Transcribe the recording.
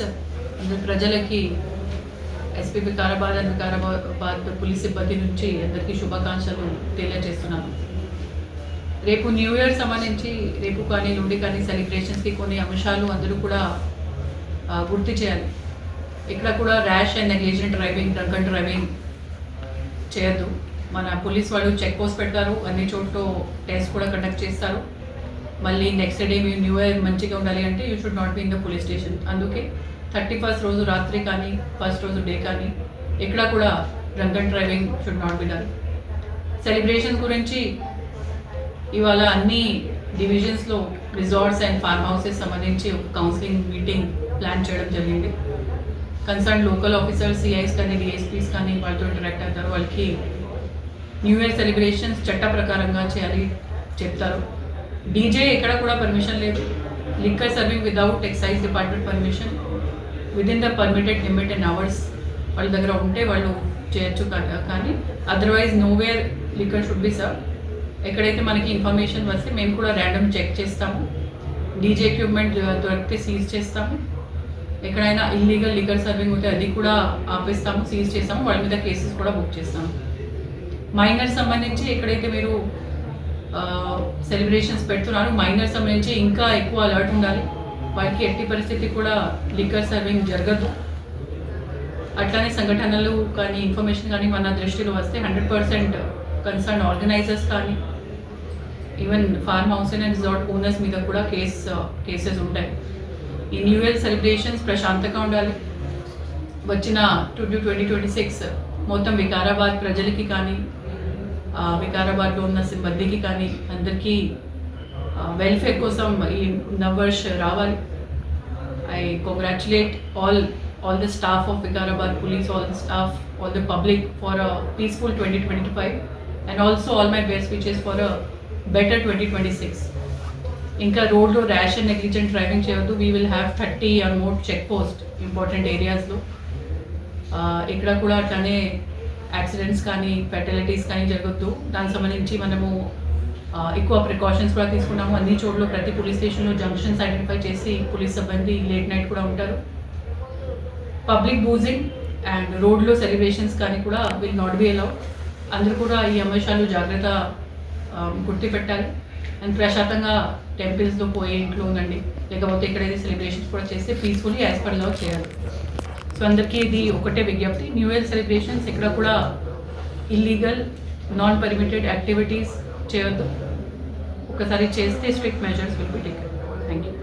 అందరి ప్రజలకి SP Vikarabad and Vikarabad police సిబ్బంది నుంచి అందరికీ శుభాకాంక్షలు తెలియజేస్తున్నాను. రేపు న్యూ ఇయర్ సంబంధించి రేపు కానీ నుండి కానీ సెలబ్రేషన్స్కి కొన్ని అంశాలు అందరూ కూడా గుర్తు చేయాలి. ఇక్కడ కూడా rash and negligent driving, drunk and driving చేయొద్దు. మన పోలీస్ వాళ్ళు చెక్ పోస్ట్ పెడతారు, అన్ని చోట్ల టెస్ట్ కూడా కండక్ట్ చేస్తారు. మళ్ళీ నెక్స్ట్ డే మీరు న్యూ ఇయర్ మంచిగా ఉండాలి అంటే you should not be in the police station. అందుకే 31st రోజు రాత్రి కానీ 1st రోజు డే కానీ ఎక్కడ కూడా drunk and driving should not be done. Celebration గురించి ఇవాళ అన్ని డివిజన్స్లో రిసార్ట్స్ అండ్ ఫార్మ్ హౌసెస్ సంబంధించి ఒక కౌన్సిలింగ్ మీటింగ్ ప్లాన్ చేయడం జరిగింది. కన్సర్న్ లోకల్ ఆఫీసర్స్, సిఐస్ కానీ డిఎస్పీస్ కానీ వాళ్ళతో ఇంటరాక్ట్ అవుతారు. వాళ్ళకి న్యూ ఇయర్ సెలబ్రేషన్స్ చట్ట ప్రకారంగా చేయాలి చెప్తారు. డీజే ఎక్కడ కూడా పర్మిషన్ లేదు. Liquor serving without excise department permission within the permitted limit and hours వాళ్ళ దగ్గర ఉంటే వాళ్ళు చేయొచ్చు. కానీ otherwise nowhere liquor should be serve. ఎక్కడైతే మనకి ఇన్ఫర్మేషన్ వస్తే మేము కూడా ర్యాండమ్ చెక్ చేస్తాము. డీజే ఎక్విప్మెంట్ దొరికితే సీజ్ చేస్తాము. ఎక్కడైనా ఇల్లీగల్ లిక్కర్ సర్వింగ్ ఉంటే అది కూడా ఆపేస్తాము, సీజ్ చేస్తాము. వాళ్ళ మీద కేసెస్ కూడా బుక్ చేస్తాము. మైనర్ సంబంధించి ఎక్కడైతే మీరు సెలబ్రేషన్స్ పెడుతున్నారు, మైనర్ సంబంధించి ఇంకా ఎక్కువ అలర్ట్ ఉండాలి. వాళ్ళకి ఎట్టి పరిస్థితి కూడా లిక్కర్ సర్వింగ్ జరగదు. అట్లానే సంఘటనలు కానీ ఇన్ఫర్మేషన్ కానీ మన దృష్టిలో వస్తే 100% కన్సర్న్ ఆర్గనైజర్స్ కానీ even farm house and resort owners మీద కూడా కేసెస్ ఉంటాయి. ఈ న్యూ ఇయర్ సెలబ్రేషన్స్ ప్రశాంతంగా ఉండాలి. వచ్చిన 2026 మొత్తం వికారాబాద్ ప్రజలకి కానీ వికారాబాద్లో ఉన్న సిబ్బందికి కానీ అందరికీ వెల్ఫేర్ కోసం ఈ నంబర్స్ రావాలి. I congratulate all the staff of Vikarabad Police, all the staff, all the public for a peaceful 2025 and also all my best wishes for a better 2026. ఇంకా రోడ్లో ర్యాష్ అండ్ నెగ్లిజెంట్ డ్రైవింగ్ చేయొద్దు. We will have 30 or more check post important ఏరియాస్లో. ఇక్కడ కూడా అట్లానే accidents కానీ ఫెటలిటీస్ కానీ జరగద్దు. దానికి సంబంధించి మనము ఎక్కువ ప్రికాషన్స్ కూడా తీసుకున్నాము. అన్ని చోట్ల ప్రతి పోలీస్ స్టేషన్లో జంక్షన్స్ ఐడెంటిఫై చేసి పోలీస్ సిబ్బంది లేట్ నైట్ కూడా ఉంటారు. పబ్లిక్ బూజింగ్ అండ్ రోడ్లో సెలబ్రేషన్స్ కానీ కూడా విల్ నాట్ బి అలౌడ్. అందరూ కూడా ఈ అంశాలు జాగ్రత్త గుర్తుపెట్టాలి. అండ్ ప్రశాంతంగా టెంపుల్స్లో పోయి ఇంట్లో ఉండండి, లేకపోతే ఎక్కడైతే సెలబ్రేషన్స్ కూడా చేస్తే పీస్ఫుల్లీ యాజ్ పర్ లా చేయాలి. సో అందరికీ ఇది ఒకటే విజ్ఞప్తి, న్యూ ఇయర్ సెలబ్రేషన్స్ ఎక్కడ కూడా ఇల్లీగల్ నాన్ పర్మిటెడ్ యాక్టివిటీస్ చేయొద్దు. ఒకసారి చేస్తే strict measures will be taken. Thank you.